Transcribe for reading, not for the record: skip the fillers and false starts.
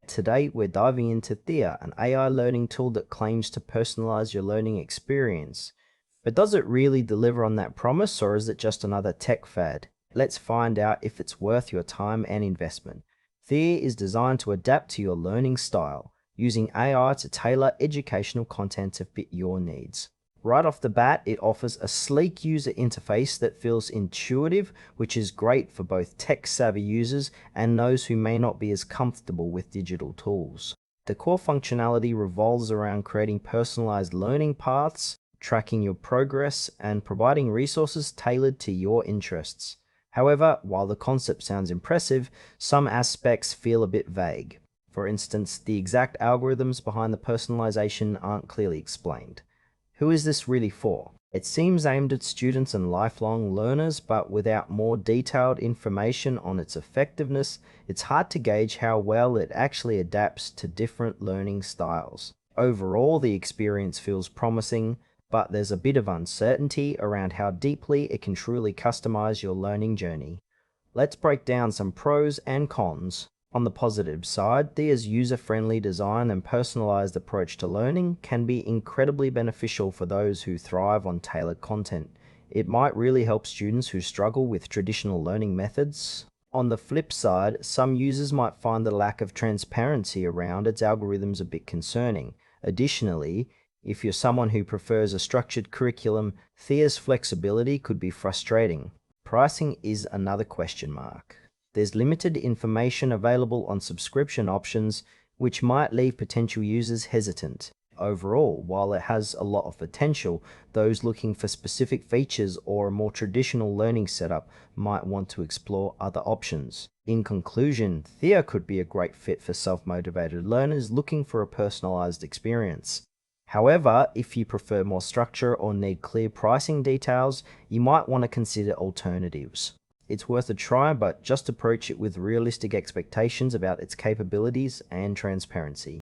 Today, we're diving into Thea, an AI learning tool that claims to personalize your learning experience. But does it really deliver on that promise, or is it just another tech fad? Let's find out if it's worth your time and investment. Thea is designed to adapt to your learning style, using AI to tailor educational content to fit your needs. Right off the bat, it offers a sleek user interface that feels intuitive, which is great for both tech-savvy users and those who may not be as comfortable with digital tools. The core functionality revolves around creating personalized learning paths, tracking your progress, and providing resources tailored to your interests. However, while the concept sounds impressive, some aspects feel a bit vague. For instance, the exact algorithms behind the personalization aren't clearly explained. Who is this really for? It seems aimed at students and lifelong learners, but without more detailed information on its effectiveness, it's hard to gauge how well it actually adapts to different learning styles. Overall, the experience feels promising, but there's a bit of uncertainty around how deeply it can truly customize your learning journey. Let's break down some pros and cons. On the positive side, Thea's user-friendly design and personalized approach to learning can be incredibly beneficial for those who thrive on tailored content. It might really help students who struggle with traditional learning methods. On the flip side, some users might find the lack of transparency around its algorithms a bit concerning. Additionally, if you're someone who prefers a structured curriculum, Thea's flexibility could be frustrating. Pricing is another question mark. There's limited information available on subscription options, which might leave potential users hesitant. Overall, while it has a lot of potential, those looking for specific features or a more traditional learning setup might want to explore other options. In conclusion, Thea could be a great fit for self-motivated learners looking for a personalized experience. However, if you prefer more structure or need clear pricing details, you might want to consider alternatives. It's worth a try, but just approach it with realistic expectations about its capabilities and transparency.